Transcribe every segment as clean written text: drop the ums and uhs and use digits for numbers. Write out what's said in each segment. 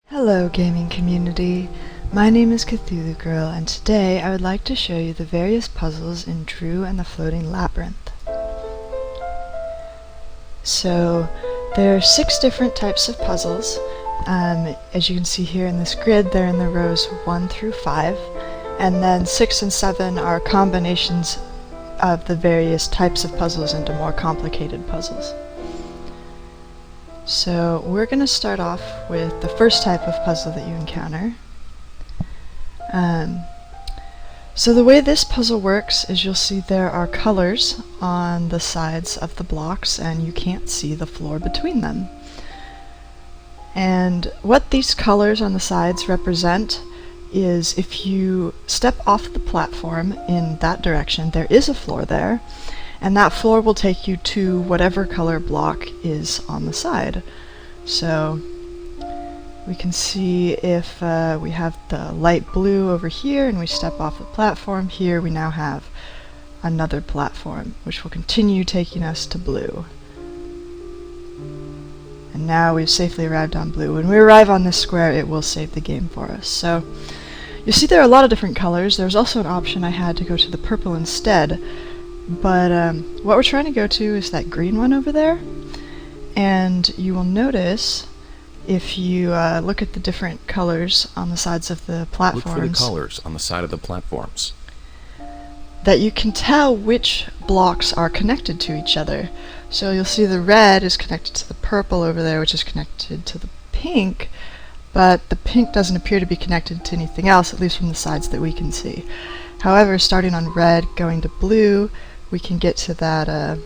Hello gaming community, my name is Cthulhu Girl and today I would like to show you the various puzzles in Drew and the Floating Labyrinth. So there are 6 different types of puzzles. As you can see here in this grid, they're in the rows 1 through 5, and then 6 and 7 are combinations of the various types of puzzles into more complicated puzzles. So we're going to start off with the first type of puzzle that you encounter. So the way this puzzle works is you'll see there are colors on the sides of the blocks and you can't see the floor between them. And what these colors on the sides represent is if you step off the platform in that direction, there is a floor there, and that floor will take you to whatever color block is on the side. So we can see if we have the light blue over here and we step off the platform, here we now have another platform which will continue taking us to blue. And now we've safely arrived on blue. When we arrive on this square, it will save the game for us. So you see there are a lot of different colors. There's also an option I had to go to the purple instead. But what we're trying to go to is that green one over there, and you will notice if you look at the different colors on the sides of the platforms. Look for the colors on the side of the platforms. That you can tell which blocks are connected to each other. So you'll see the red is connected to the purple over there, which is connected to the pink, but the pink doesn't appear to be connected to anything else, at least from the sides that we can see. However, starting on red, going to blue, we can get to that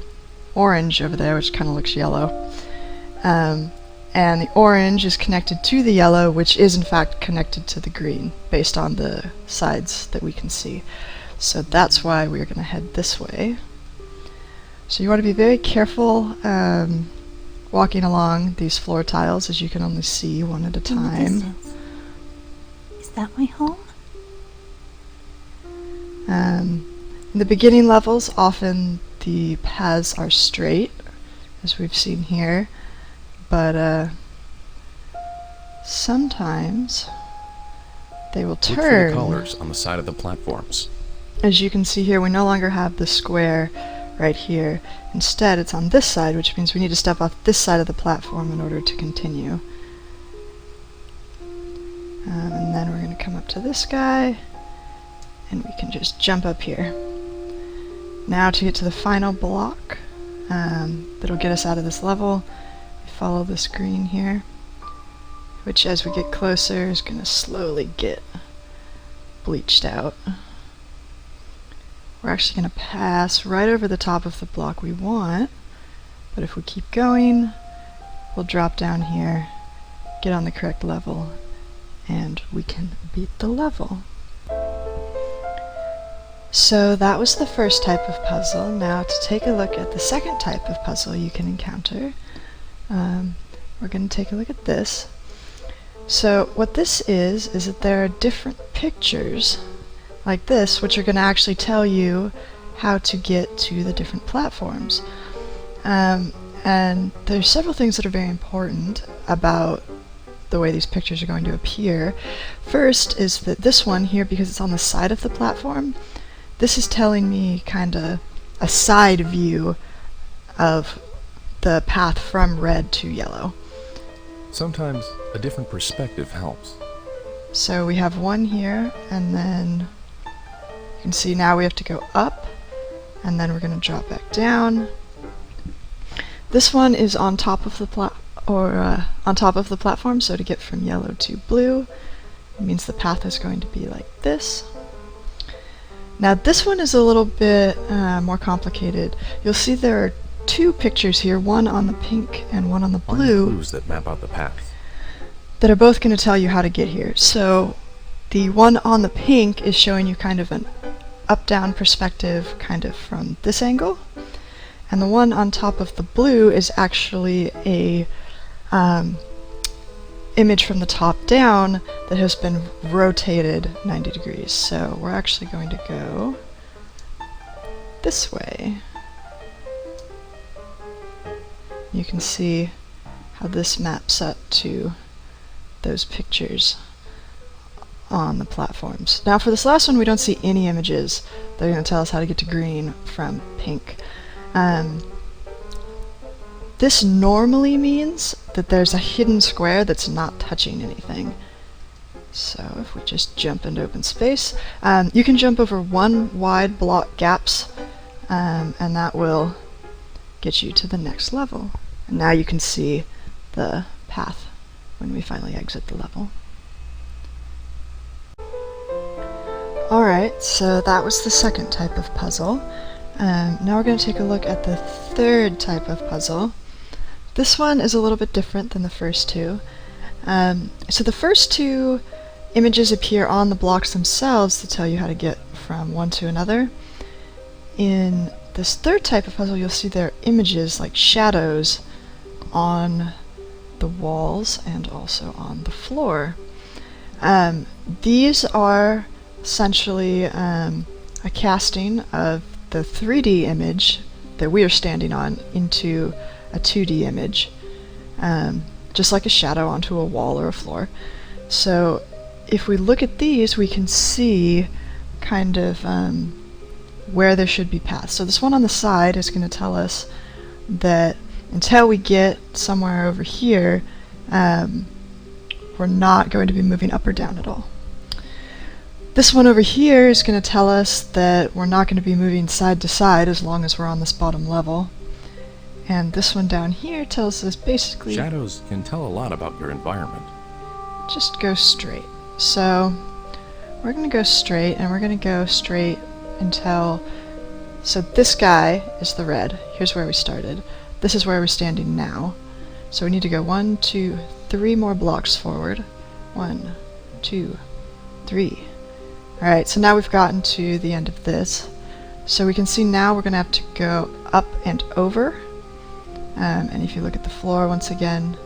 orange over there, which kind of looks yellow. And the orange is connected to the yellow, which is in fact connected to the green, based on the sides that we can see. So that's why we're going to head this way. So you want to be very careful walking along these floor tiles, as you can only see one at a time. Is that my home? In the beginning levels, often the paths are straight, as we've seen here, but sometimes they will turn. Look for the colors on the side of the platforms. As you can see here, we no longer have the square right here. Instead, it's on this side, which means we need to step off this side of the platform in order to continue. And then we're going to come up to this guy, and we can just jump up here. Now to get to the final block that'll get us out of this level, we follow this green here, which as we get closer is going to slowly get bleached out. We're actually going to pass right over the top of the block we want, but if we keep going, we'll drop down here, get on the correct level, and we can beat the level. So that was the first type of puzzle. Now to take a look at the second type of puzzle you can encounter, we're going to take a look at this. So what this is that there are different pictures like this, which are going to actually tell you how to get to the different platforms. And there's several things that are very important about the way these pictures are going to appear. First is that this one here, because it's on the side of the platform, this is telling me kind of a side view of the path from red to yellow. Sometimes a different perspective helps. So we have one here, and then you can see now we have to go up, and then we're going to drop back down. This one is on top of the platform, so to get from yellow to blue, it means the path is going to be like this. Now this one is a little bit more complicated. You'll see there are 2 pictures here, one on the pink and one on the blue, Find clues that map out the path, that are both going to tell you how to get here. So the one on the pink is showing you kind of an up-down perspective, kind of from this angle, and the one on top of the blue is actually a image from the top down that has been rotated 90 degrees. So we're actually going to go this way. You can see how this maps up to those pictures on the platforms. Now for this last one, we don't see any images that are going to tell us how to get to green from pink. This normally means that there's a hidden square that's not touching anything. So if we just jump into open space, you can jump over one wide block gaps, and that will get you to the next level. And now you can see the path when we finally exit the level. Alright, so that was the second type of puzzle. Now we're going to take a look at the third type of puzzle. This one is a little bit different than the first two. So the first two images appear on the blocks themselves to tell you how to get from one to another. In this third type of puzzle, you'll see there are images like shadows on the walls and also on the floor. These are essentially a casting of the 3D image that we are standing on into a 2D image, just like a shadow onto a wall or a floor. So if we look at these, we can see kind of where there should be paths. So this one on the side is going to tell us that until we get somewhere over here, we're not going to be moving up or down at all. This one over here is going to tell us that we're not going to be moving side to side as long as we're on this bottom level. And this one down here tells us basically... Shadows can tell a lot about your environment. Just go straight. So we're going to go straight, and we're going to go straight until... So this guy is the red. Here's where we started. This is where we're standing now. So we need to go 1, 2, 3 more blocks forward. 1, 2, 3. Alright, so now we've gotten to the end of this. So we can see now we're going to have to go up and over. And if you look at the floor once again,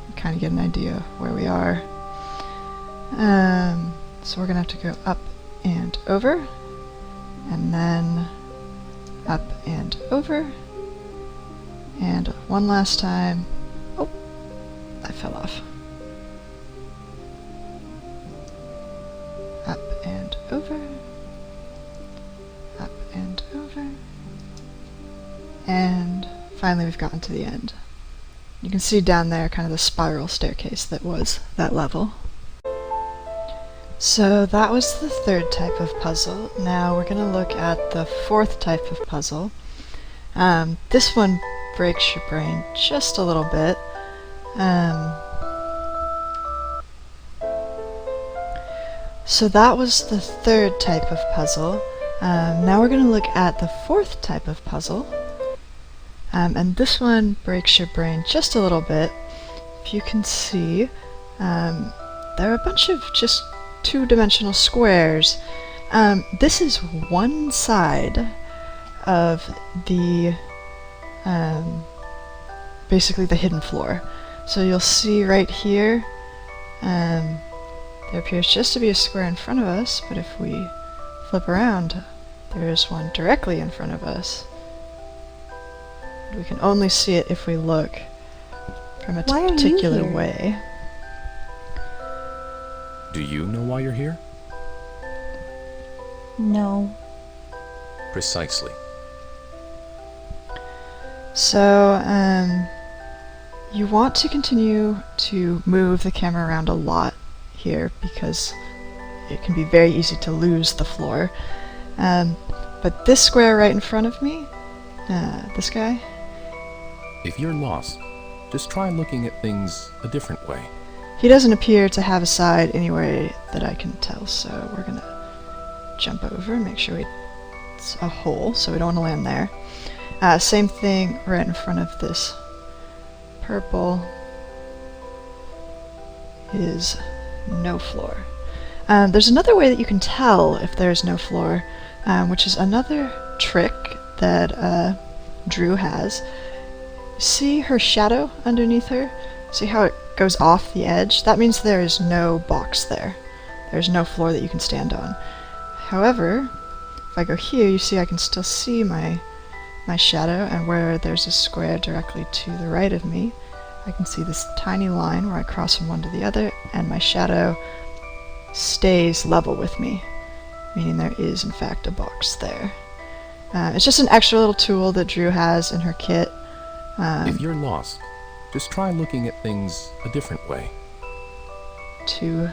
you kind of get an idea where we are. So we're going to have to go up and over. And then up and over. And one last time. Oh, I fell off. Up and over. Up and over. And finally we've gotten to the end. You can see down there kind of the spiral staircase that was that level. So that was the third type of puzzle. Now we're going to look at the fourth type of puzzle. This one breaks your brain just a little bit. So that was the third type of puzzle. Now we're going to look at the fourth type of puzzle. And this one breaks your brain just a little bit. If you can see, there are a bunch of just two-dimensional squares. This is one side of the basically the hidden floor. So you'll see right here, there appears just to be a square in front of us, but if we flip around, there is one directly in front of us. We can only see it if we look from a particular way. Do you know why you're here? No. Precisely. So, you want to continue to move the camera around a lot here because it can be very easy to lose the floor. But this square right in front of me, this guy, If you're lost, just try looking at things a different way. he doesn't appear to have a side anywhere that I can tell, so we're gonna jump over and make sure it's a hole, so we don't want to land there. Same thing right in front of this purple is no floor. There's another way that you can tell if there's no floor, which is another trick that Drew has. See her shadow underneath her? See how it goes off the edge? That means there is no box there. There's no floor that you can stand on. However, if I go here, you see I can still see my shadow, and where there's a square directly to the right of me, I can see this tiny line where I cross from one to the other, and my shadow stays level with me, meaning there is in fact a box there. It's just an extra little tool that Drew has in her kit. If you're lost, just try looking at things a different way. To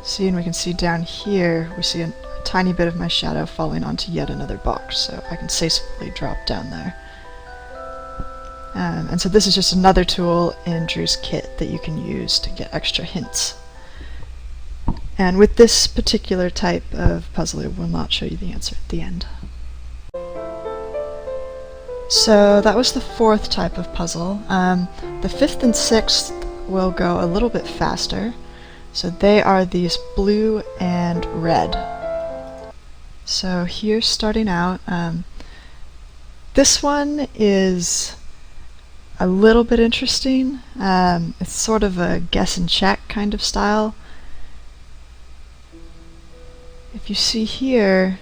see, and we can see down here, we see a tiny bit of my shadow falling onto yet another box, so I can safely drop down there. And so this is just another tool in Drew's kit that you can use to get extra hints. And with this particular type of puzzle, it will not show you the answer at the end. So that was the fourth type of puzzle. The fifth and sixth will go a little bit faster. So they are these blue and red. So here, starting out, this one is a little bit interesting. It's sort of a guess and check kind of style. If you see here,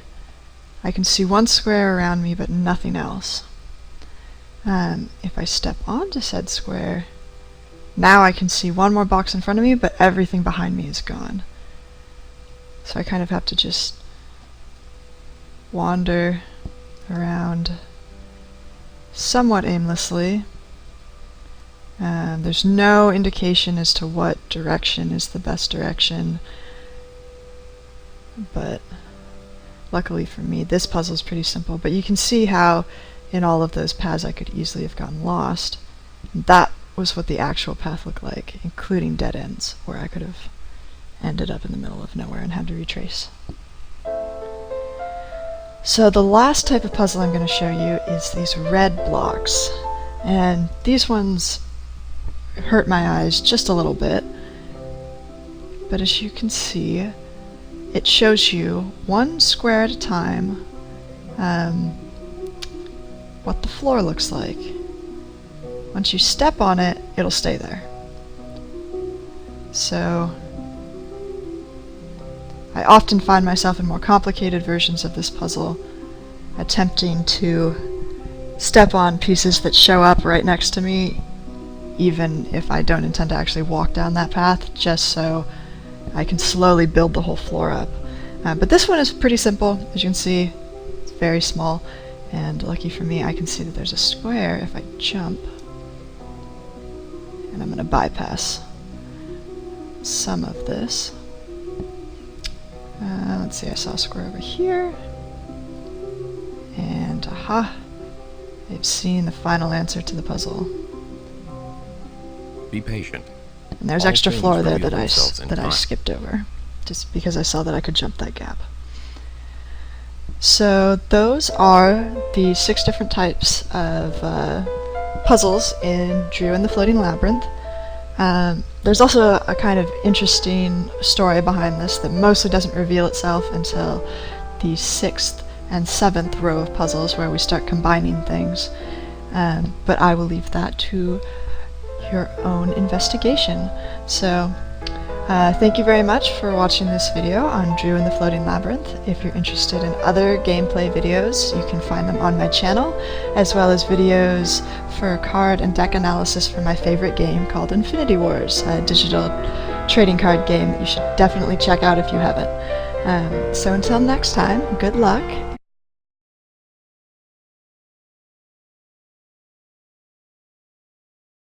I can see one square around me but nothing else. If I step onto said square, now I can see one more box in front of me, but everything behind me is gone. So I kind of have to just wander around somewhat aimlessly. There's no indication as to what direction is the best direction, but luckily for me, this puzzle is pretty simple. But you can see how in all of those paths I could easily have gotten lost. That was what the actual path looked like, including dead ends, where I could have ended up in the middle of nowhere and had to retrace. So the last type of puzzle I'm going to show you is these red blocks. And these ones hurt my eyes just a little bit. But as you can see, it shows you one square at a time what the floor looks like. Once you step on it, it'll stay there. So I often find myself in more complicated versions of this puzzle attempting to step on pieces that show up right next to me, even if I don't intend to actually walk down that path, just so I can slowly build the whole floor up. But this one is pretty simple. As you can see, it's very small, and lucky for me, I can see that there's a square if I jump. And I'm going to bypass some of this. Let's see, I saw a square over here. And aha! I've seen the final answer to the puzzle. Be patient. And there's All extra things floor there reveal that themselves in I time. skipped over, just because I saw that I could jump that gap. So those are the 6 different types of puzzles in Drew and the Floating Labyrinth. There's also a kind of interesting story behind this that mostly doesn't reveal itself until the 6th and 7th row of puzzles, where we start combining things. But I will leave that to your own investigation. So thank you very much for watching this video on Drew and the Floating Labyrinth. If you're interested in other gameplay videos, you can find them on my channel, as well as videos for card and deck analysis for my favorite game called Infinity Wars, a digital trading card game that you should definitely check out if you haven't. So until next time, good luck,